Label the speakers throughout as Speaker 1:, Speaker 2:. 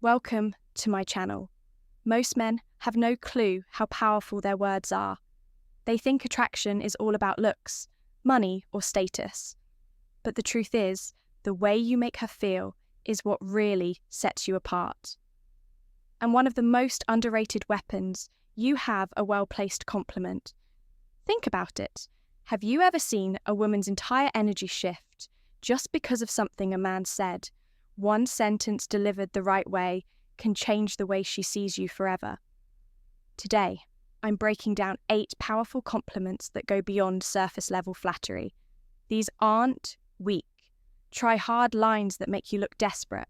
Speaker 1: Welcome to my channel. Most men have no clue how powerful their words are. They think attraction is all about looks, money, or status. But the truth is, the way you make her feel is what really sets you apart. And one of the most underrated weapons, you have a well-placed compliment. Think about it. Have you ever seen a woman's entire energy shift just because of something a man said? One sentence delivered the right way can change the way she sees you forever. Today, I'm breaking down 8 powerful compliments that go beyond surface-level flattery. These aren't weak, try-hard lines that make you look desperate.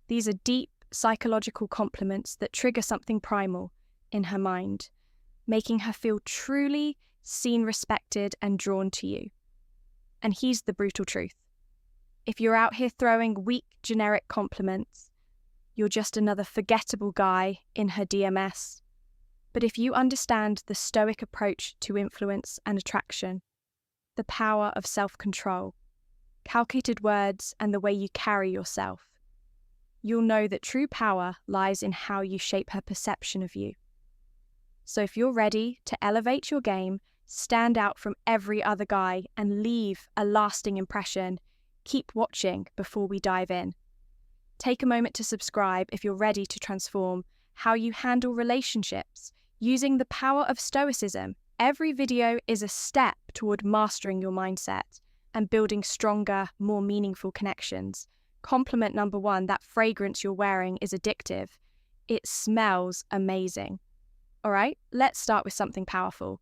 Speaker 1: These are deep, psychological compliments that trigger something primal in her mind, making her feel truly seen, respected, and drawn to you. And here's the brutal truth. If you're out here throwing weak, generic compliments, you're just another forgettable guy in her DMS. But if you understand the Stoic approach to influence and attraction, the power of self-control, calculated words, and the way you carry yourself, you'll know that true power lies in how you shape her perception of you. So if you're ready to elevate your game, stand out from every other guy, and leave a lasting impression, keep watching before we dive in. Take a moment to subscribe if you're ready to transform how you handle relationships using the power of Stoicism. Every video is a step toward mastering your mindset and building stronger, more meaningful connections. Compliment number 1, that fragrance you're wearing is addictive. It smells amazing. All right, let's start with something powerful.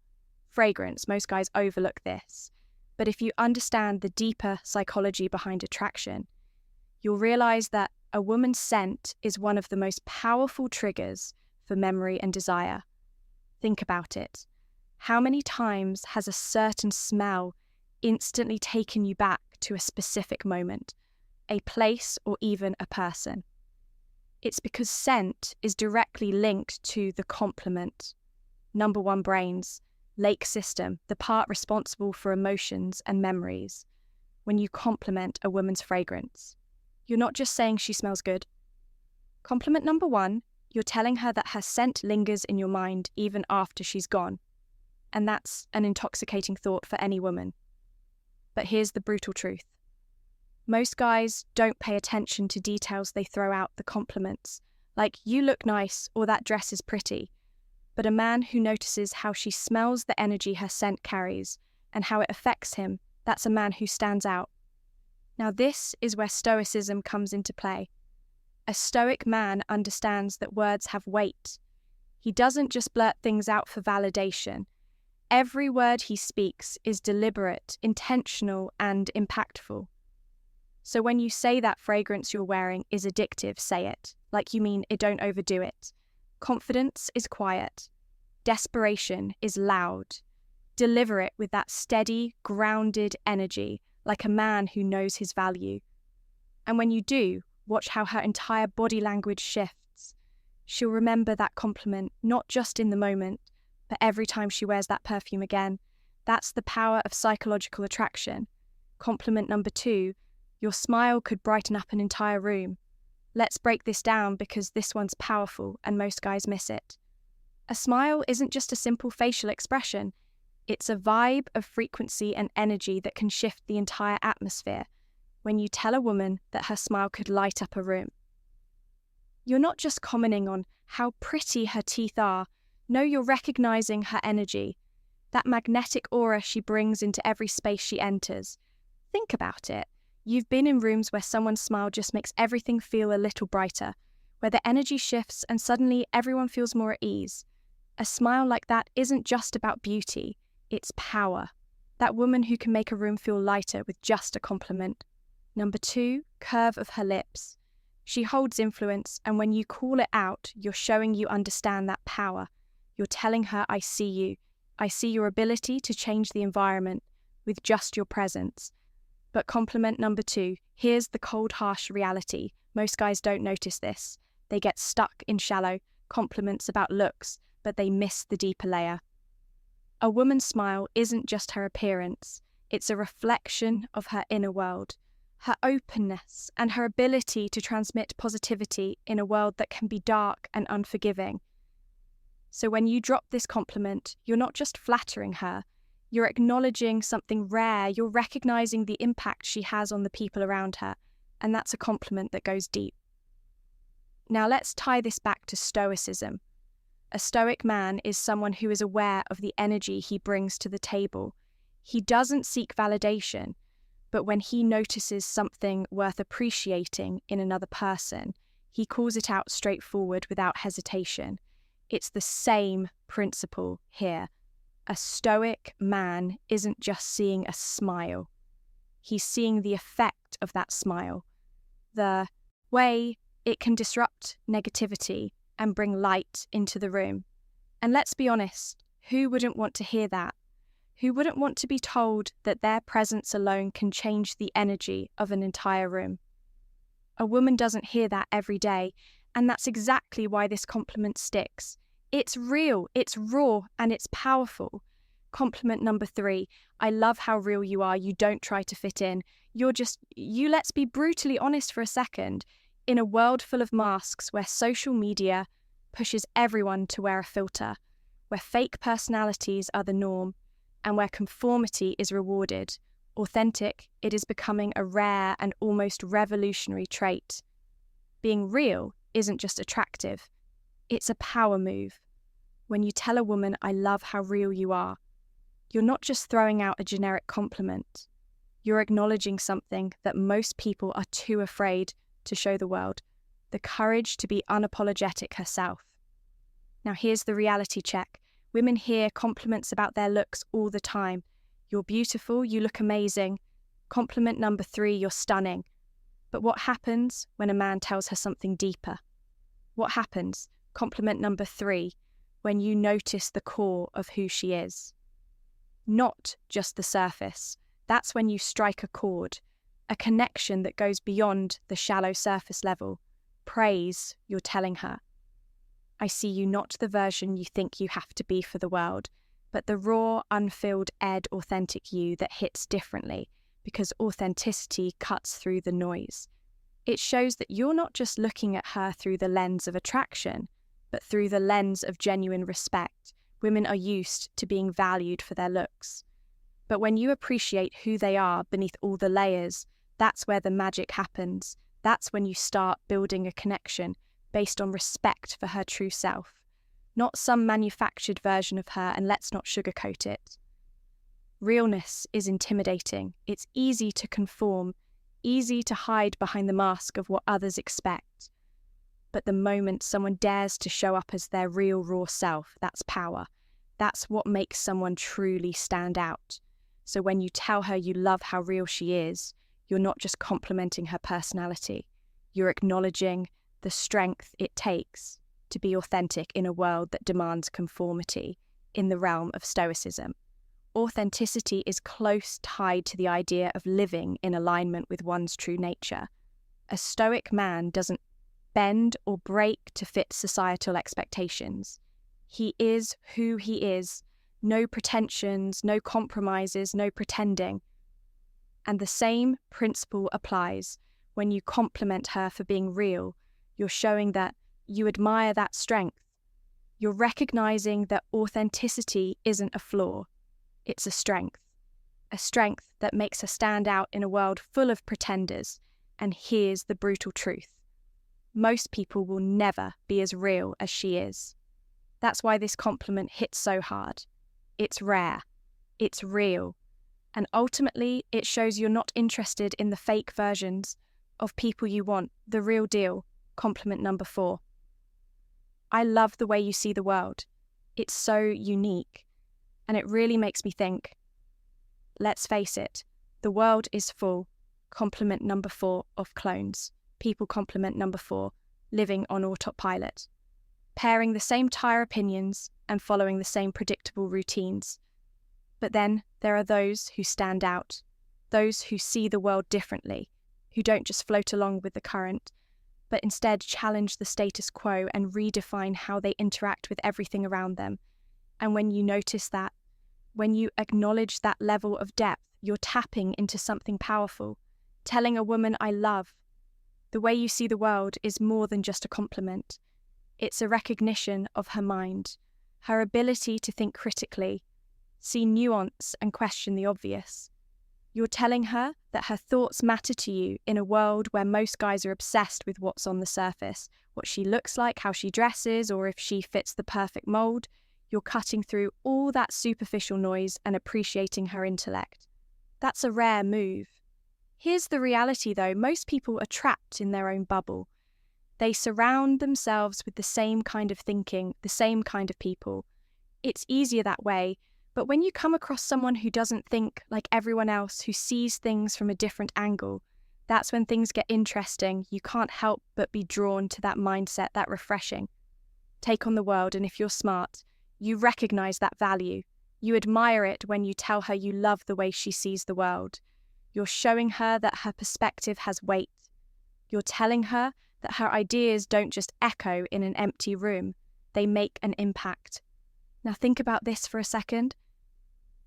Speaker 1: Fragrance, most guys overlook this. But if you understand the deeper psychology behind attraction, you'll realize that a woman's scent is one of the most powerful triggers for memory and desire. Think about it. How many times has a certain smell instantly taken you back to a specific moment, a place, or even a person? It's because scent is directly linked to the compliment. Number 1, brains. Lake system, the part responsible for emotions and memories. When you compliment a woman's fragrance, you're not just saying she smells good. Compliment number 1, you're telling her that her scent lingers in your mind even after she's gone. And that's an intoxicating thought for any woman. But here's the brutal truth. Most guys don't pay attention to details they throw out the compliments, like "you look nice" or "that dress is pretty." But a man who notices how she smells the energy her scent carries and how it affects him, that's a man who stands out. Now this is where Stoicism comes into play. A Stoic man understands that words have weight. He doesn't just blurt things out for validation. Every word he speaks is deliberate, intentional, and impactful. So when you say that fragrance you're wearing is addictive, say it, like you mean it, don't overdo it. Confidence is quiet. Desperation is loud. Deliver it with that steady, grounded energy, like a man who knows his value. And when you do, watch how her entire body language shifts. She'll remember that compliment, not just in the moment, but every time she wears that perfume again. That's the power of psychological attraction. Compliment number 2, your smile could brighten up an entire room. Let's break this down because this one's powerful and most guys miss it. A smile isn't just a simple facial expression. It's a vibe of frequency and energy that can shift the entire atmosphere when you tell a woman that her smile could light up a room. You're not just commenting on how pretty her teeth are. No, you're recognizing her energy, that magnetic aura she brings into every space she enters. Think about it. You've been in rooms where someone's smile just makes everything feel a little brighter, where the energy shifts and suddenly everyone feels more at ease. A smile like that isn't just about beauty, it's power. That woman who can make a room feel lighter with just a compliment. Number 2, curve of her lips. She holds influence, and when you call it out, you're showing you understand that power. You're telling her, I see you. I see your ability to change the environment with just your presence. But compliment number 2, here's the cold, harsh reality. Most guys don't notice this. They get stuck in shallow compliments about looks, but they miss the deeper layer. A woman's smile isn't just her appearance. It's a reflection of her inner world. her openness, and her ability to transmit positivity in a world that can be dark and unforgiving. So when you drop this compliment, you're not just flattering her, you're acknowledging something rare, you're recognizing the impact she has on the people around her, and that's a compliment that goes deep. Now let's tie this back to Stoicism. A Stoic man is someone who is aware of the energy he brings to the table. He doesn't seek validation, but when he notices something worth appreciating in another person, he calls it out straightforward without hesitation. It's the same principle here. A Stoic man isn't just seeing a smile. He's seeing the effect of that smile, the way it can disrupt negativity and bring light into the room. And let's be honest, who wouldn't want to hear that? Who wouldn't want to be told that their presence alone can change the energy of an entire room? A woman doesn't hear that every day, and that's exactly why this compliment sticks. It's real, it's raw, and it's powerful. Compliment number 3, I love how real you are, you don't try to fit in. Let's be brutally honest for a second. In a world full of masks where social media pushes everyone to wear a filter, where fake personalities are the norm, and where conformity is rewarded, authentic, it is becoming a rare and almost revolutionary trait. Being real isn't just attractive, it's a power move. When you tell a woman, I love how real you are, you're not just throwing out a generic compliment. You're acknowledging something that most people are too afraid to show the world, the courage to be unapologetic herself. Now here's the reality check. Women hear compliments about their looks all the time. You're beautiful, you look amazing. Compliment number 3, you're stunning. But what happens when a man tells her something deeper? What happens, compliment number 3, when you notice the core of who she is? Not just the surface. That's when you strike a chord, a connection that goes beyond the shallow surface level. Praise you're telling her. I see you not the version you think you have to be for the world, but the raw, unfilled, authentic you that hits differently, because authenticity cuts through the noise. It shows that you're not just looking at her through the lens of attraction, but through the lens of genuine respect. Women are used to being valued for their looks. But when you appreciate who they are beneath all the layers, that's where the magic happens. That's when you start building a connection based on respect for her true self, not some manufactured version of her, and let's not sugarcoat it. Realness is intimidating. It's easy to conform, easy to hide behind the mask of what others expect. But the moment someone dares to show up as their real, raw self, that's power. That's what makes someone truly stand out. So when you tell her you love how real she is, you're not just complimenting her personality. You're acknowledging the strength it takes to be authentic in a world that demands conformity in the realm of Stoicism. Authenticity is close tied to the idea of living in alignment with one's true nature. A Stoic man doesn't bend or break to fit societal expectations. He is who he is. No pretensions, no compromises, no pretending. And the same principle applies. When you compliment her for being real, you're showing that you admire that strength. You're recognizing that authenticity isn't a flaw, it's a strength that makes her stand out in a world full of pretenders. And here's the brutal truth. Most people will never be as real as she is. That's why this compliment hits so hard. It's rare, it's real, and ultimately it shows you're not interested in the fake versions of people you want, the real deal. Compliment number 4. I love the way you see the world. It's so unique, and it really makes me think. Let's face it, the world is full. Compliment number 4 of clones. People compliment number 4, living on autopilot, pairing the same tire opinions and following the same predictable routines. But then there are those who stand out, those who see the world differently, who don't just float along with the current, but instead challenge the status quo and redefine how they interact with everything around them. And when you notice that, when you acknowledge that level of depth, you're tapping into something powerful. telling a woman I love. The way you see the world is more than just a compliment. It's a recognition of her mind, her ability to think critically, see nuance and question the obvious. You're telling her that her thoughts matter to you in a world where most guys are obsessed with what's on the surface, what she looks like, how she dresses, or if she fits the perfect mold. You're cutting through all that superficial noise and appreciating her intellect. That's a rare move. Here's the reality though, most people are trapped in their own bubble. They surround themselves with the same kind of thinking, the same kind of people. It's easier that way, but when you come across someone who doesn't think like everyone else, who sees things from a different angle, that's when things get interesting. You can't help but be drawn to that mindset, that refreshing take on the world, and if you're smart, you recognize that value. You admire it when you tell her you love the way she sees the world. You're showing her that her perspective has weight. You're telling her that her ideas don't just echo in an empty room, they make an impact. Now think about this for a second.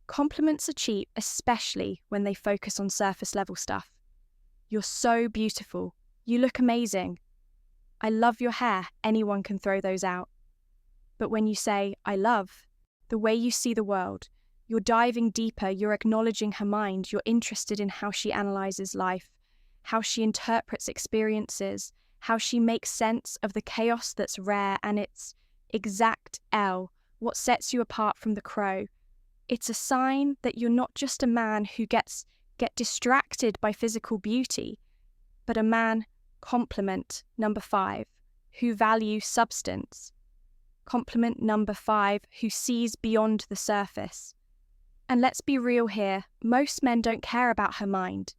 Speaker 1: Compliments are cheap, especially when they focus on surface level stuff. You're so beautiful. You look amazing. I love your hair. Anyone can throw those out. But when you say, I love, the way you see the world, you're diving deeper, you're acknowledging her mind, you're interested in how she analyzes life, how she interprets experiences, how she makes sense of the chaos that's rare and its exact L, what sets you apart from the crow. It's a sign that you're not just a man who get distracted by physical beauty, but a man, compliment number 5, who values substance. Compliment number 5, who sees beyond the surface. And let's be real here, most men don't care about her mind.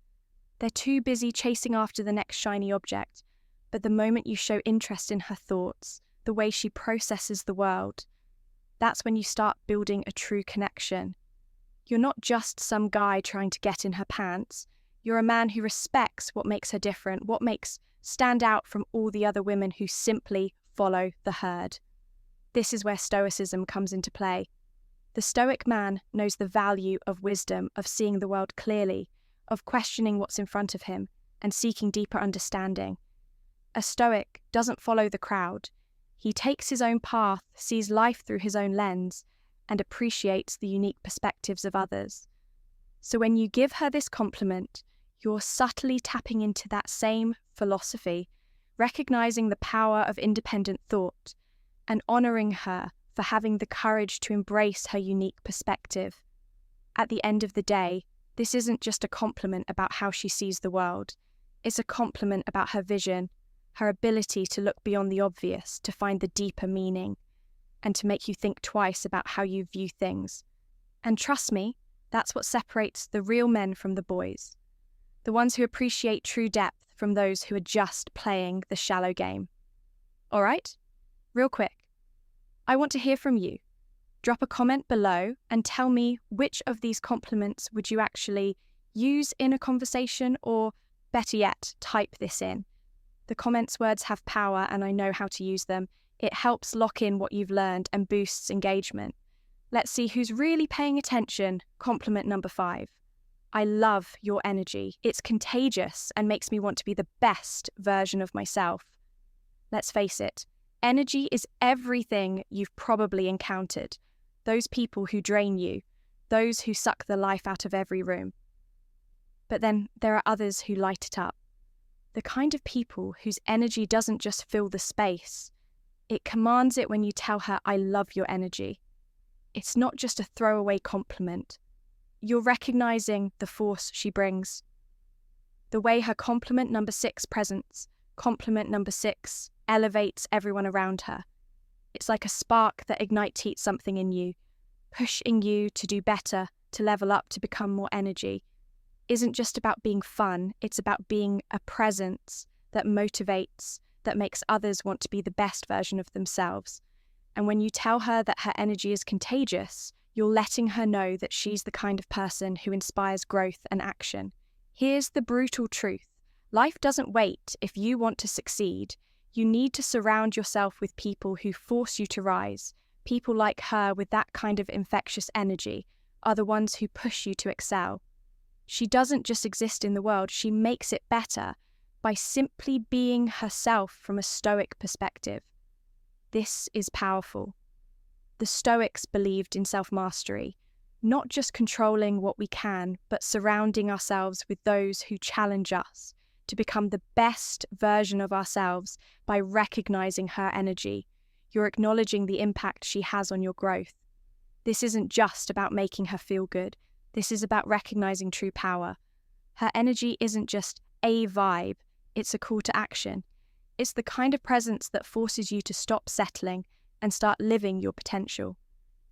Speaker 1: They're too busy chasing after the next shiny object. But the moment you show interest in her thoughts, the way she processes the world, that's when you start building a true connection. You're not just some guy trying to get in her pants. You're a man who respects what makes her different, what makes stand out from all the other women who simply follow the herd. This is where Stoicism comes into play. The Stoic man knows the value of wisdom, of seeing the world clearly, of questioning what's in front of him, and seeking deeper understanding. A Stoic doesn't follow the crowd. He takes his own path, sees life through his own lens, and appreciates the unique perspectives of others. So when you give her this compliment, you're subtly tapping into that same philosophy, recognizing the power of independent thought, and honoring her for having the courage to embrace her unique perspective. At the end of the day, this isn't just a compliment about how she sees the world. It's a compliment about her vision, her ability to look beyond the obvious, to find the deeper meaning, and to make you think twice about how you view things. And trust me, that's what separates the real men from the boys. The ones who appreciate true depth from those who are just playing the shallow game. All right? Real quick, I want to hear from you. Drop a comment below and tell me which of these compliments would you actually use in a conversation, or better yet, type this in. The comments words have power and I know how to use them. It helps lock in what you've learned and boosts engagement. Let's see who's really paying attention. Compliment number 5. I love your energy. It's contagious and makes me want to be the best version of myself. Let's face it, energy is everything you've probably encountered. Those people who drain you, those who suck the life out of every room. But then there are others who light it up. The kind of people whose energy doesn't just fill the space, it commands it when you tell her, I love your energy. It's not just a throwaway compliment. You're recognizing the force she brings. The way her compliment number 6 presents, compliment number 6, elevates everyone around her. It's like a spark that ignites something in you, pushing you to do better, to level up, to become more energy. Isn't just about being fun, it's about being a presence that motivates, that makes others want to be the best version of themselves. And when you tell her that her energy is contagious, you're letting her know that she's the kind of person who inspires growth and action. Here's the brutal truth. Life doesn't wait. If you want to succeed, you need to surround yourself with people who force you to rise. People like her with that kind of infectious energy are the ones who push you to excel. She doesn't just exist in the world, she makes it better by simply being herself from a Stoic perspective. This is powerful. The Stoics believed in self-mastery, not just controlling what we can, but surrounding ourselves with those who challenge us to become the best version of ourselves by recognizing her energy. You're acknowledging the impact she has on your growth. This isn't just about making her feel good. This is about recognizing true power. Her energy isn't just a vibe, it's a call to action. It's the kind of presence that forces you to stop settling and start living your potential.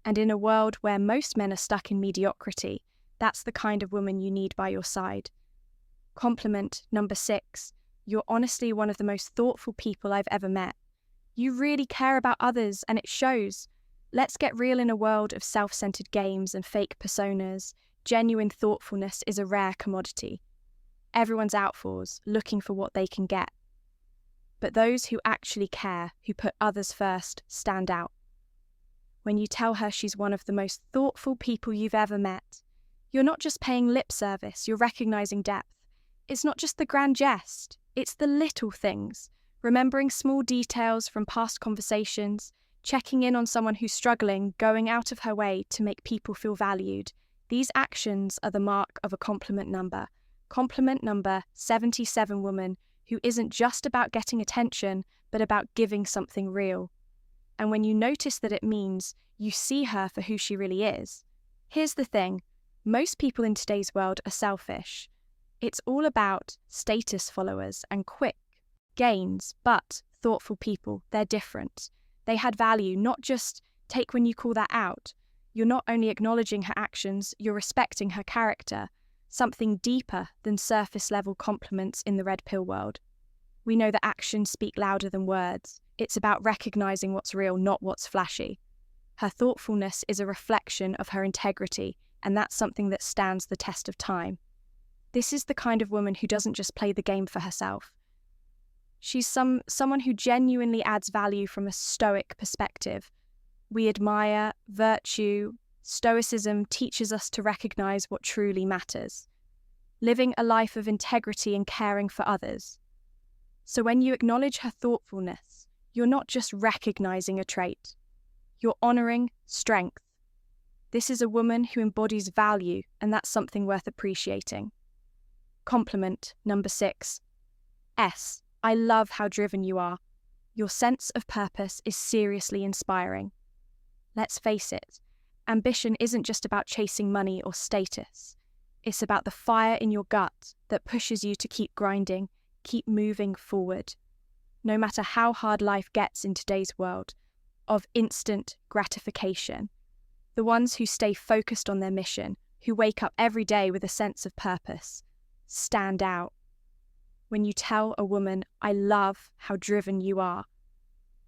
Speaker 1: And in a world where most men are stuck in mediocrity, that's the kind of woman you need by your side. Compliment number 6. You're honestly one of the most thoughtful people I've ever met. You really care about others, and it shows. Let's get real. In a world of self-centered games and fake personas, genuine thoughtfulness is a rare commodity. Everyone's out for us, looking for what they can get. But those who actually care, who put others first, stand out. When you tell her she's one of the most thoughtful people you've ever met, you're not just paying lip service, you're recognizing depth. It's not just the grand jest, it's the little things. Remembering small details from past conversations, checking in on someone who's struggling, going out of her way to make people feel valued. These actions are the mark of a compliment number. Compliment number 77 woman who isn't just about getting attention, but about giving something real. And when you notice that it means you see her for who she really is. Here's the thing, most people in today's world are selfish. It's all about status followers and quick gains, but thoughtful people, they're different. They had value, not just take when you call that out. You're not only acknowledging her actions, you're respecting her character, something deeper than surface-level compliments in the red pill world. We know that actions speak louder than words. It's about recognizing what's real, not what's flashy. Her thoughtfulness is a reflection of her integrity, and that's something that stands the test of time. This is the kind of woman who doesn't just play the game for herself. She's someone who genuinely adds value from a Stoic perspective. We admire virtue. Stoicism teaches us to recognize what truly matters, living a life of integrity and caring for others. So when you acknowledge her thoughtfulness, you're not just recognizing a trait, you're honoring strength. This is a woman who embodies value, and that's something worth appreciating. Compliment number 6. S. I love how driven you are. Your sense of purpose is seriously inspiring. Let's face it, ambition isn't just about chasing money or status. It's about the fire in your gut that pushes you to keep grinding, keep moving forward. No matter how hard life gets in today's world of instant gratification, the ones who stay focused on their mission, who wake up every day with a sense of purpose, stand out. When you tell a woman, I love how driven you are,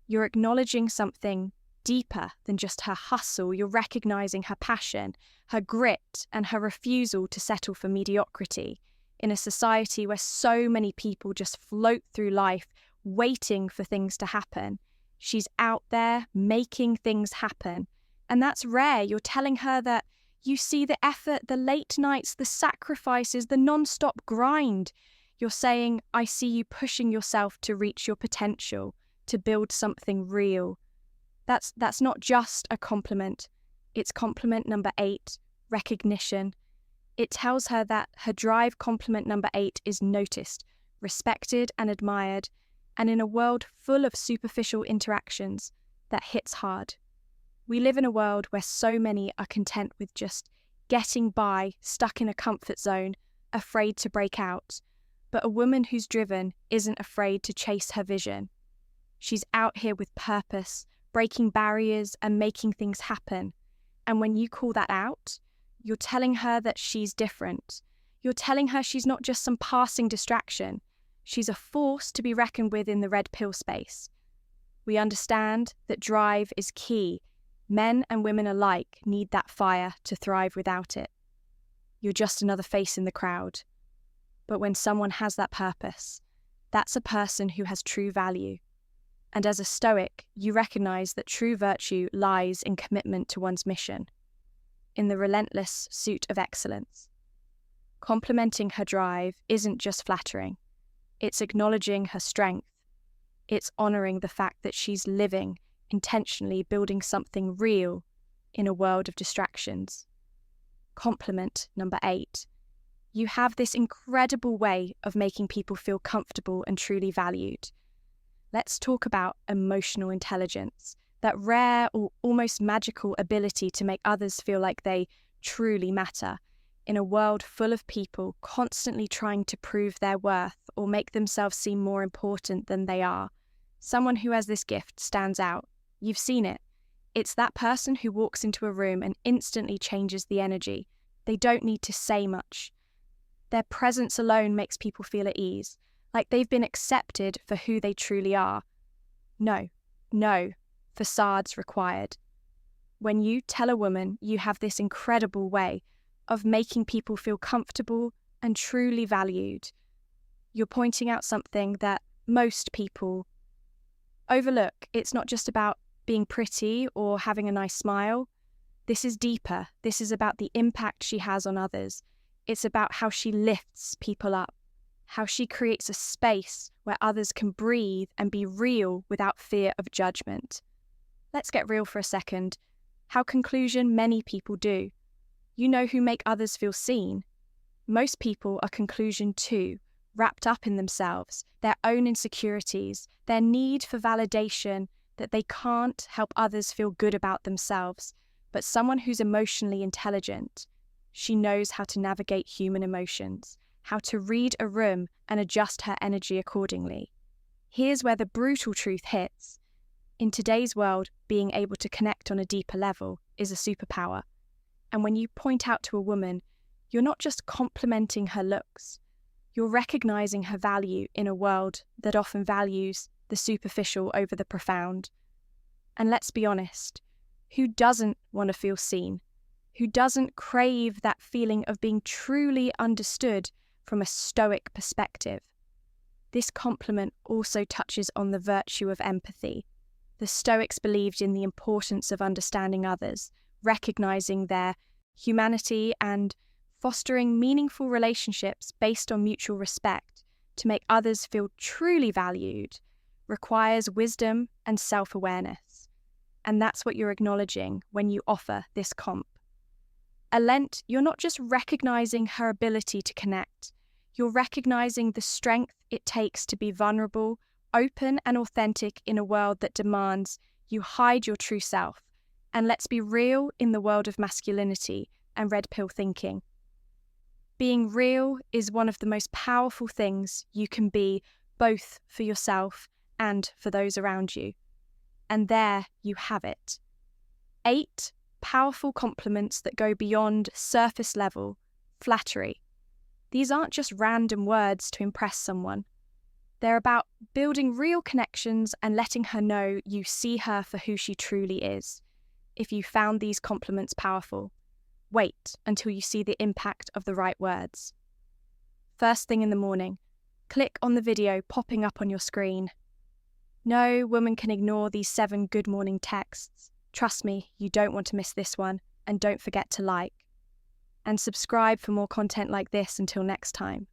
Speaker 1: you're acknowledging something deeper than just her hustle. You're recognizing her passion, her grit, and her refusal to settle for mediocrity in a society where so many people just float through life waiting for things to happen. She's out there making things happen, and that's rare. You're telling her that you see the effort, the late nights, the sacrifices, the non-stop grind. You're saying, I see you pushing yourself to reach your potential, to build something real. That's not just a compliment. It's compliment number 8, recognition. It tells her that her drive, compliment number 8, is noticed, respected and admired, and in a world full of superficial interactions, that hits hard. We live in a world where so many are content with just getting by, stuck in a comfort zone, afraid to break out. But a woman who's driven isn't afraid to chase her vision. She's out here with purpose, breaking barriers and making things happen. And when you call that out, you're telling her that she's different. You're telling her she's not just some passing distraction. She's a force to be reckoned with in the red pill space. We understand that drive is key. Men and women alike need that fire to thrive without it. You're just another face in the crowd. But when someone has that purpose, that's a person who has true value. And as a Stoic, you recognize that true virtue lies in commitment to one's mission, in the relentless pursuit of excellence. Complimenting her drive isn't just flattering. It's acknowledging her strength. It's honoring the fact that she's living, intentionally building something real in a world of distractions. Compliment number 8. You have this incredible way of making people feel comfortable and truly valued. Let's talk about emotional intelligence, that rare or almost magical ability to make others feel like they truly matter in a world full of people constantly trying to prove their worth or make themselves seem more important than they are. Someone who has this gift stands out. You've seen it. It's that person who walks into a room and instantly changes the energy. They don't need to say much. Their presence alone makes people feel at ease, like they've been accepted for who they truly are. No, facades required. When you tell a woman you have this incredible way of making people feel comfortable and truly valued, you're pointing out something that most people overlook. It's not just about being pretty or having a nice smile. This is deeper. This is about the impact she has on others. It's about how she lifts people up, how she creates a space where others can breathe and be real without fear of judgment. Let's get real for a second. How conclusion many people do. You know who make others feel seen. Most people are conclusion too, wrapped up in themselves, their own insecurities, their need for validation that they can't help others feel good about themselves. But someone who's emotionally intelligent, she knows how to navigate human emotions, how to read a room and adjust her energy accordingly. Here's where the brutal truth hits. In today's world, being able to connect on a deeper level is a superpower. And when you point out to a woman, you're not just complimenting her looks, you're recognizing her value in a world that often values the superficial over the profound. And let's be honest, who doesn't want to feel seen? Who doesn't crave that feeling of being truly understood from a Stoic perspective? This compliment also touches on the virtue of empathy. The Stoics believed in the importance of understanding others, recognizing their humanity and fostering meaningful relationships based on mutual respect to make others feel truly valued requires wisdom and self-awareness. And that's what you're acknowledging when you offer this comp. Alent, you're not just recognizing her ability to connect, you're recognizing the strength it takes to be vulnerable, open and authentic in a world that demands you hide your true self. And let's be real in the world of masculinity and red pill thinking. Being real is one of the most powerful things you can be, both for yourself and for those around you. And there you have it. 8 powerful compliments that go beyond surface level flattery. These aren't just random words to impress someone. They're about building real connections and letting her know you see her for who she truly is. If you found these compliments powerful, wait until you see the impact of the right words. First thing in the morning, click on the video popping up on your screen. No woman can ignore these 7 good morning texts. Trust me, you don't want to miss this one, and don't forget to like. And subscribe for more content like this until next time.